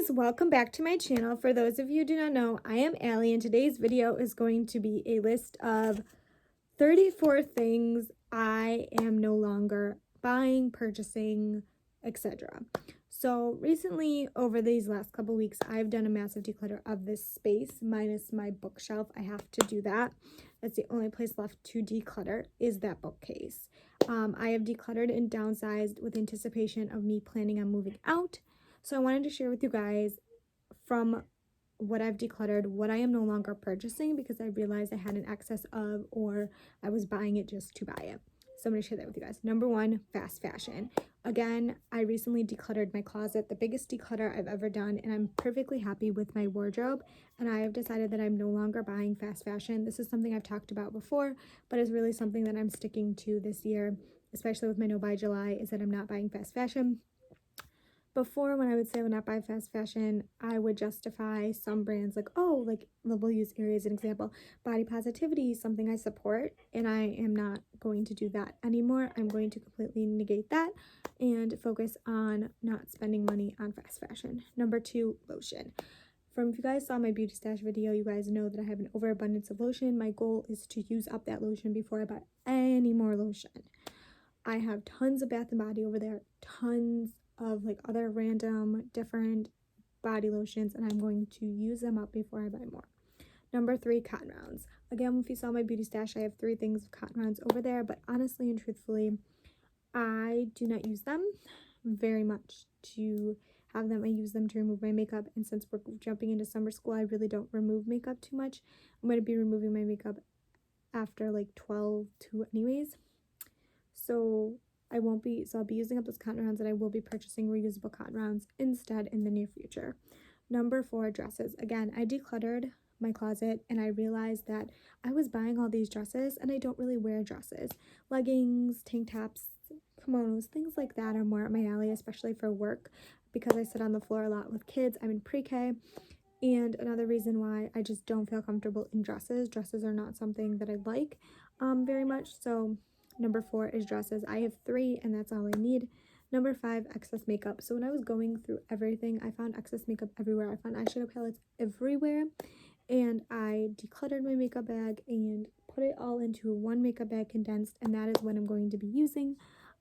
guys, welcome back to my channel. For those of you who do not know, I am Allie, and today's video is going to be a list of 34 things I am no longer buying, purchasing, etc. So recently, over these last couple weeks, I've done a massive declutter of this space, minus my bookshelf. I have to do that. That's the only place left to declutter, is that bookcase. I have decluttered and downsized with anticipation of me planning on moving out. So I wanted to share with you guys from what I've decluttered, what I am no longer purchasing because I realized I had an excess of, or I was buying it just to buy it. So I'm going to share that with you guys. Number one, fast fashion. Again, I recently decluttered my closet, the biggest declutter I've ever done, and I'm perfectly happy with my wardrobe. And I have decided that I'm no longer buying fast fashion. This is something I've talked about before, but it's really something that I'm sticking to this year, especially with my no buy July, is that I'm not buying fast fashion. Before, when I would say I would not buy fast fashion, I would justify some brands like, oh, like we'll use Aerie as an example. Body positivity is something I support, and I am not going to do that anymore. I'm going to completely negate that and focus on not spending money on fast fashion. Number two, lotion. If you guys saw my beauty stash video, you guys know that I have an overabundance of lotion. My goal is to use up that lotion before I buy any more lotion. I have tons of Bath & Body over there, tons of like other random different body lotions, and I'm going to use them up before I buy more. Number three, cotton rounds. Again, if you saw my beauty stash, I have 3 things of cotton rounds over there, but honestly and truthfully, I do not use them very much to have them. I use them to remove my makeup, and since we're jumping into summer school, I really don't remove makeup too much. I'm going to be removing my makeup after like 12 to anyways. So I'll be using up those cotton rounds, and I will be purchasing reusable cotton rounds instead in the near future. Number 4, dresses. Again, I decluttered my closet and I realized that I was buying all these dresses and I don't really wear dresses. Leggings, tank tops, kimonos, things like that are more up my alley, especially for work because I sit on the floor a lot with kids. I'm in pre-K. And another reason why I just don't feel comfortable in dresses. Dresses are not something that I like very much. So number 4 is dresses. I have 3 and that's all I need. Number 5, excess makeup. So when I was going through everything, I found excess makeup everywhere. I found eyeshadow palettes everywhere. And I decluttered my makeup bag and put it all into one makeup bag condensed. And that is what I'm going to be using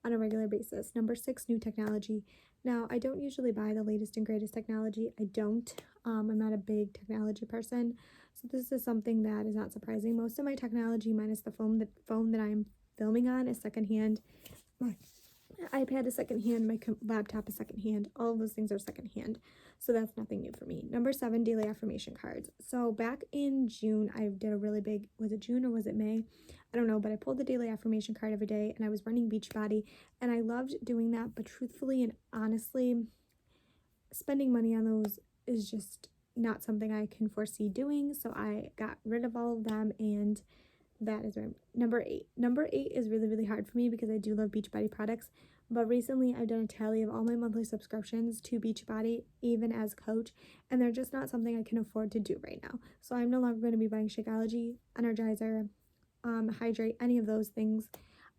on a regular basis. Number 6, new technology. Now, I don't usually buy the latest and greatest technology. I don't. I'm not a big technology person. So this is something that is not surprising. Most of my technology, minus the phone that I'm filming on, is secondhand. My iPad is secondhand, my laptop is secondhand, all of those things are secondhand, so that's nothing new for me. Number 7, daily affirmation cards. So back in June, I did a really big, was it June or was it May? I don't know, but I pulled the daily affirmation card every day, and I was running Beachbody, and I loved doing that, but truthfully and honestly, spending money on those is just not something I can foresee doing, so I got rid of all of them, and that is right. Number 8. Number 8 is really, really hard for me because I do love Beachbody products. But recently I've done a tally of all my monthly subscriptions to Beachbody, even as coach, and they're just not something I can afford to do right now. So I'm no longer going to be buying Shakeology, Energizer, Hydrate, any of those things.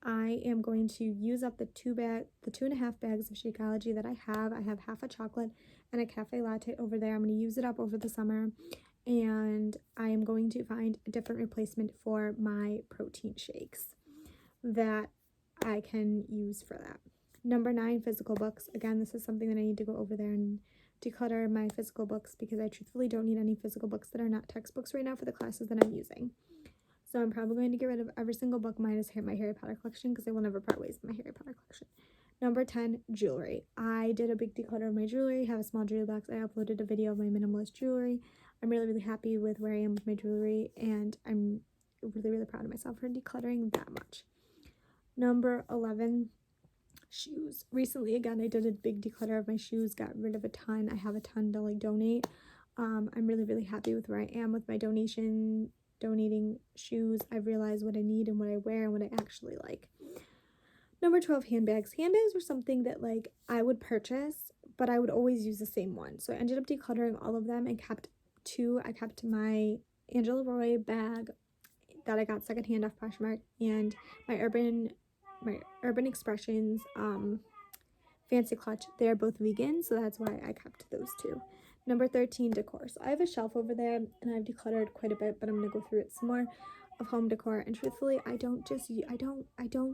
I am going to use up the 2.5 bags of Shakeology that I have. I have half a chocolate and a cafe latte over there. I'm going to use it up over the summer, and I am going to find a different replacement for my protein shakes that I can use for that. Number 9, physical books. Again, this is something that I need to go over there and declutter my physical books because I truthfully don't need any physical books that are not textbooks right now for the classes that I'm using. So I'm probably going to get rid of every single book minus my Harry Potter collection because I will never part ways with my Harry Potter collection. Number 10, jewelry. I did a big declutter of my jewelry, have a small jewelry box. I uploaded a video of my minimalist jewelry. I'm really, really happy with where I am with my jewelry, and I'm really, really proud of myself for decluttering that much. Number 11, shoes. Recently, again, I did a big declutter of my shoes, got rid of a ton. I have a ton to like donate. I'm really, really happy with where I am with my donating shoes. I've realized what I need and what I wear and what I actually like. Number 12, handbags. Handbags were something that like I would purchase, but I would always use the same one. So I ended up decluttering all of them and kept 2. I kept my Angela Roy bag that I got secondhand off Poshmark and my Urban Expressions Fancy Clutch. They are both vegan, so that's why I kept those two. Number 13, decor. So I have a shelf over there, and I've decluttered quite a bit, but I'm gonna go through it some more of home decor. And truthfully, I don't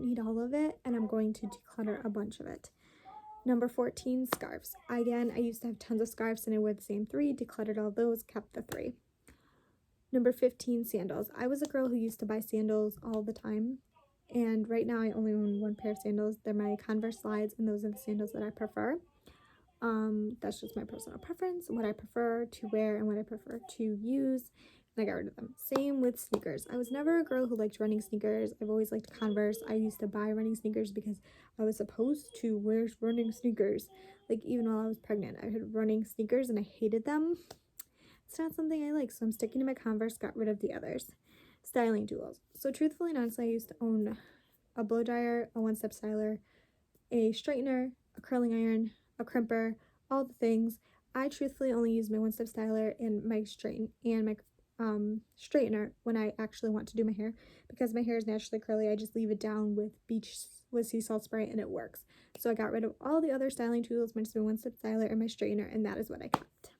need all of it, and I'm going to declutter a bunch of it. Number 14, scarves. Again, I used to have tons of scarves, and I wore the same 3. Decluttered all those, kept the 3. Number 15, sandals. I was a girl who used to buy sandals all the time, and right now I only own 1 pair of sandals. They're my Converse slides, and those are the sandals that I prefer. That's just my personal preference, what I prefer to wear and what I prefer to use, and I got rid of them. Same with sneakers. I was never a girl who liked running sneakers. I've always liked Converse. I used to buy running sneakers because I was supposed to wear running sneakers. Like, even while I was pregnant, I had running sneakers and I hated them. It's not something I like, so I'm sticking to my Converse, got rid of the others. Styling tools. So truthfully and honestly, I used to own a blow dryer, a one-step styler, a straightener, a curling iron, a crimper, all the things. I truthfully only use my one-step styler and my straightener when I actually want to do my hair, because my hair is naturally curly. I just leave it down with sea salt spray and it works. So I got rid of all the other styling tools, my one-step styler and my straightener, and that is what I kept.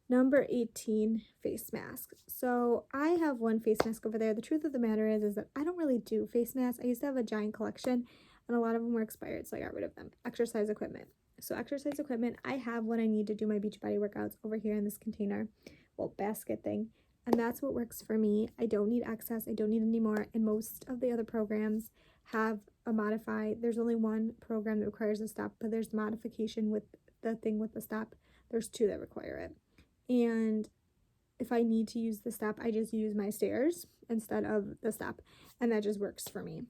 Number 18, face mask. So I have 1 face mask over there. The truth of the matter is that I don't really do face masks. I used to have a giant collection, and a lot of them were expired, so I got rid of them. Exercise equipment. So exercise equipment, I have what I need to do my Beachbody workouts over here in this container, well, basket thing, and that's what works for me. I don't need excess. I don't need any more, and most of the other programs have a modify. There's only 1 program that requires a step, but there's modification with the thing with the step. There's 2 that require it. And if I need to use the step, I just use my stairs instead of the step, and that just works for me.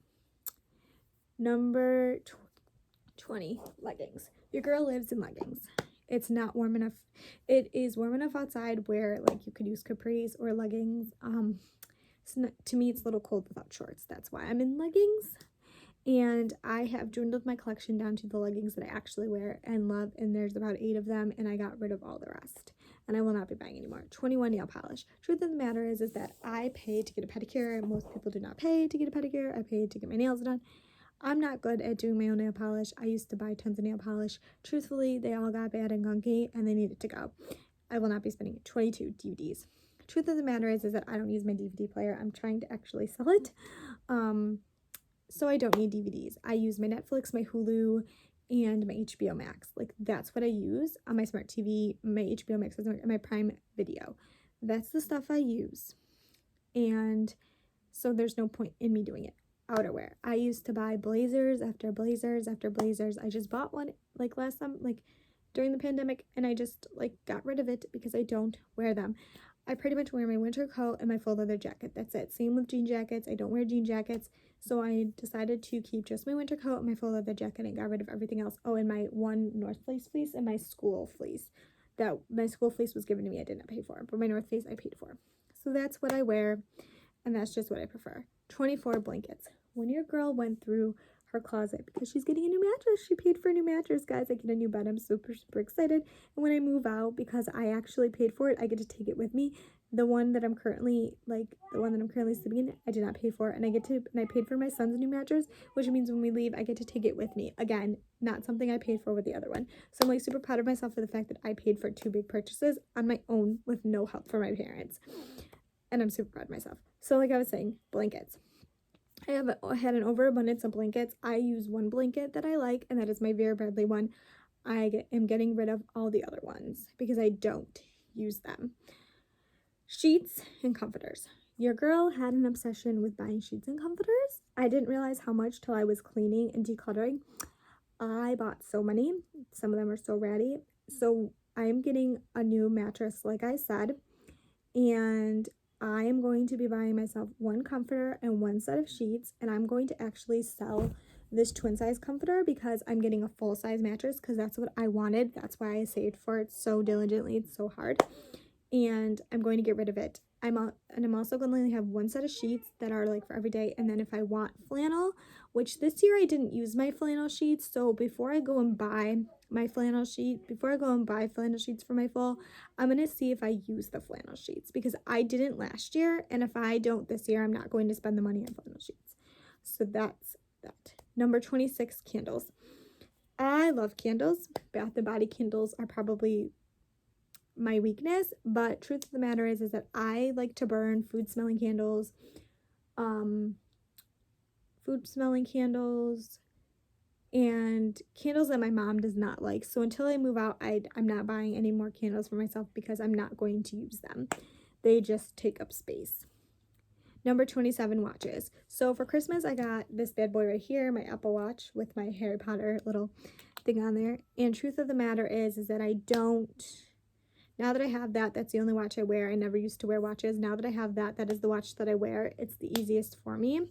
Number 20, leggings. Your girl lives in leggings. It's not warm enough. It is warm enough outside where, like, you could use capris or leggings. To me, it's a little cold without shorts. That's why I'm in leggings. And I have dwindled my collection down to the leggings that I actually wear and love, and there's about 8 of them, and I got rid of all the rest, and I will not be buying anymore. 21, nail polish. Truth of the matter is that I paid to get a pedicure. Most people do not pay to get a pedicure. I paid to get my nails done. I'm not good at doing my own nail polish. I used to buy tons of nail polish. Truthfully, they all got bad and gunky, and they needed to go. I will not be spending 22 DVDs. Truth of the matter is that I don't use my DVD player. I'm trying to actually sell it. So I don't need DVDs. I use my Netflix, my Hulu, and my HBO Max. Like, that's what I use on my smart TV, my HBO Max, and my Prime Video. That's the stuff I use. And so there's no point in me doing it. Outerwear. I used to buy blazers after blazers after blazers. I just bought one, like, last time, like, during the pandemic, and I just, like, got rid of it because I don't wear them. I pretty much wear my winter coat and my full leather jacket. That's it. Same with jean jackets. I don't wear jean jackets. So I decided to keep just my winter coat and my full leather jacket and got rid of everything else. Oh, and my one North Face fleece and my school fleece. That my school fleece was given to me. I did not pay for. But my North Face I paid for. So that's what I wear. And that's just what I prefer. 24, blankets. When your girl went through her closet because she's getting a new mattress. She paid for a new mattress, guys. I get a new bed. I'm super excited. And when I move out, because I actually paid for it, I get to take it with me. The one that I'm currently sleeping in, I did not pay for, and I paid for my son's new mattress, which means when we leave, I get to take it with me. Again, not something I paid for with the other one. So I'm, like, super proud of myself for the fact that I paid for 2 big purchases on my own with no help from my parents. And I'm super proud of myself. So, like I was saying, blankets. I had an overabundance of blankets. I use 1 blanket that I like, and that is my Vera Bradley one. I am getting rid of all the other ones because I don't use them. Sheets and comforters. Your girl had an obsession with buying sheets and comforters. I didn't realize how much till I was cleaning and decluttering. I bought so many. Some of them are so ratty. So I am getting a new mattress, like I said, and I am going to be buying myself 1 comforter and 1 set of sheets, and I'm going to actually sell this twin size comforter because I'm getting a full size mattress because that's what I wanted. That's why I saved for it so diligently. It's so hard. And I'm going to get rid of it. I'm also going to only have 1 set of sheets that are, like, for every day. And then if I want flannel, which this year I didn't use my flannel sheets, so before I go and buy flannel sheets for my fall, I'm going to see if I use the flannel sheets because I didn't last year, and if I don't this year, I'm not going to spend the money on flannel sheets. So that's that. Number 26, candles. I love candles. Bath and Body candles are probably my weakness, but truth of the matter is that I like to burn um, food smelling candles, and candles that my mom does not like. So until I move out, I'm not buying any more candles for myself because I'm not going to use them. They just take up space. Number 27, watches. So for Christmas, I got this bad boy right here, my Apple Watch with my Harry Potter little thing on there. And truth of the matter is that I don't, now that I have that, that's the only watch I wear. I never used to wear watches. Now that I have that, that is the watch that I wear. It's the easiest for me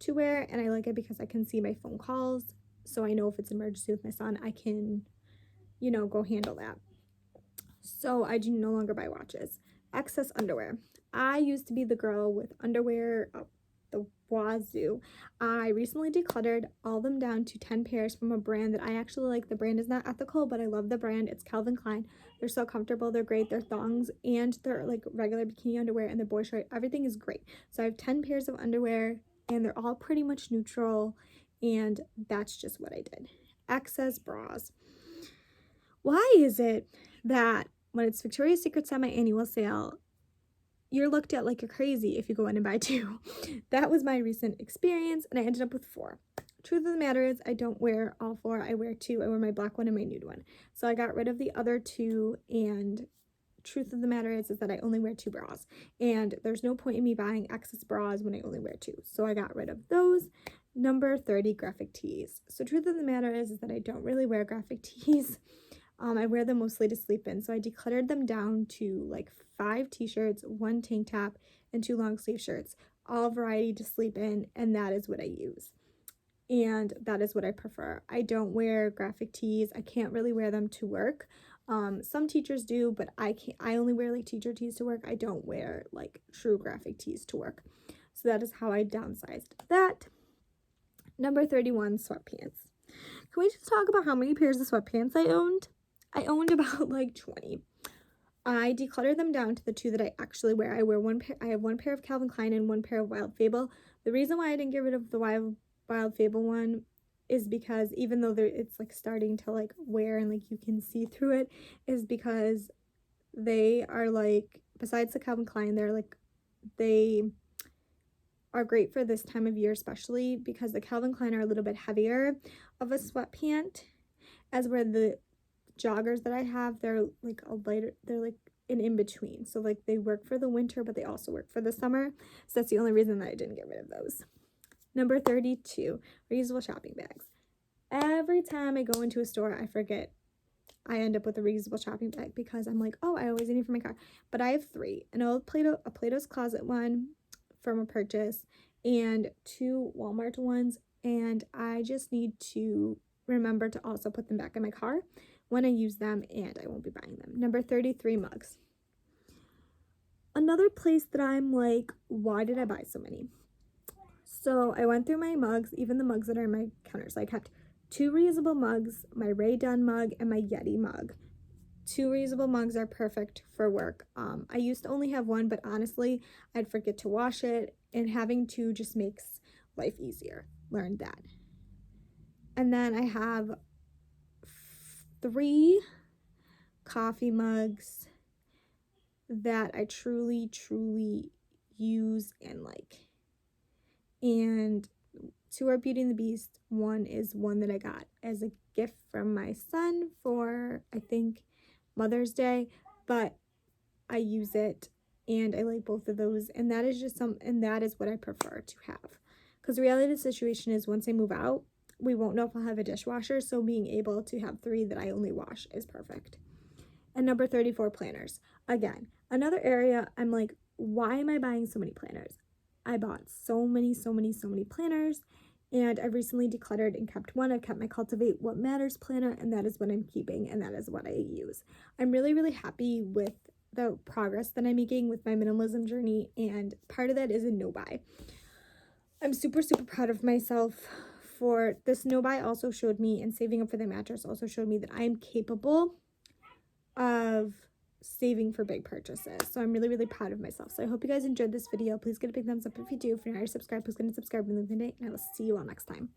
to wear, and I like it because I can see my phone calls. So I know if it's an emergency with my son, I can, go handle that. So I do no longer buy watches. Excess underwear. I used to be the girl with underwear up the wazoo. I recently decluttered all them down to 10 pairs from a brand that I actually like. The brand is not ethical, but I love the brand. It's Calvin Klein. They're so comfortable. They're great. They're thongs and they're like regular bikini underwear and they're boy short. Everything is great. So I have 10 pairs of underwear and they're all pretty much neutral, and that's just what I did. Excess bras. Why is it that when it's Victoria's Secret semi-annual sale, you're looked at like you're crazy if you go in and buy 2? That was my recent experience, and I ended up with 4. Truth of the matter is I don't wear all 4. I wear 2. I wear my black one and my nude one. So I got rid of the other 2, and truth of the matter is that I only wear 2 bras. And there's no point in me buying excess bras when I only wear 2. So I got rid of those. Number 30, graphic tees. So truth of the matter is that I don't really wear graphic tees. I wear them mostly to sleep in. So I decluttered them down to like 5 t-shirts, 1 tank top, and 2 long sleeve shirts. All variety to sleep in, and that is what I use. And that is what I prefer. I don't wear graphic tees. I can't really wear them to work. Some teachers do, but I can't. I only wear like teacher tees to work. I don't wear like true graphic tees to work. So that is how I downsized that. Number 31, sweatpants. Can we just talk about how many pairs of sweatpants I owned? I owned about like 20. I decluttered them down to the 2 that I actually wear. I wear 1 pair. I have 1 pair of Calvin Klein and 1 pair of Wild Fable. The reason why I didn't get rid of the Wild Fable one is because even though it's like starting to like wear and like you can see through it, is because they are like, besides the Calvin Klein, they are great for this time of year, especially because the Calvin Klein are a little bit heavier of a sweatpant, as where the joggers that I have, they're like a lighter, they're like an in-between. So like they work for the winter, but they also work for the summer. So that's the only reason that I didn't get rid of those. Number 32, reusable shopping bags. Every time I go into a store, I forget. I end up with a reusable shopping bag because I'm like, oh, I always need it for my car. But I have 3. An old Plato's Closet one from a purchase and 2 Walmart ones. And I just need to remember to also put them back in my car when I use them, and I won't be buying them. Number 33, mugs. Another place that I'm like, why did I buy so many? So I went through my mugs, even the mugs that are in my counter. So I kept 2 reusable mugs, my Rae Dunn mug, and my Yeti mug. 2 reusable mugs are perfect for work. I used to only have 1, but honestly, I'd forget to wash it, and having 2 just makes life easier. Learned that. And then I have 3 coffee mugs that I truly use and like. And 2 are Beauty and the Beast. 1 is one that I got as a gift from my son for, I think, Mother's Day, but I use it and I like both of those, and that is just that is what I prefer to have. Because the reality of the situation is once I move out, we won't know if I'll have a dishwasher, so being able to have 3 that I only wash is perfect. And number 34, planners. Again, another area I'm like, why am I buying so many planners? I bought so many planners, and I've recently decluttered and kept 1. I've kept my Cultivate What Matters planner, and that is what I'm keeping, and that is what I use. I'm really happy with the progress that I'm making with my minimalism journey, and part of that is a no-buy. I'm super proud of myself for this no-buy. Also showed me, and saving up for the mattress also showed me that I am capable of saving for big purchases. So I'm really proud of myself. So I hope you guys enjoyed this video. Please give it a big thumbs up if you do. If you're not subscribed, please go and subscribe and leave a like, and I will see you all next time.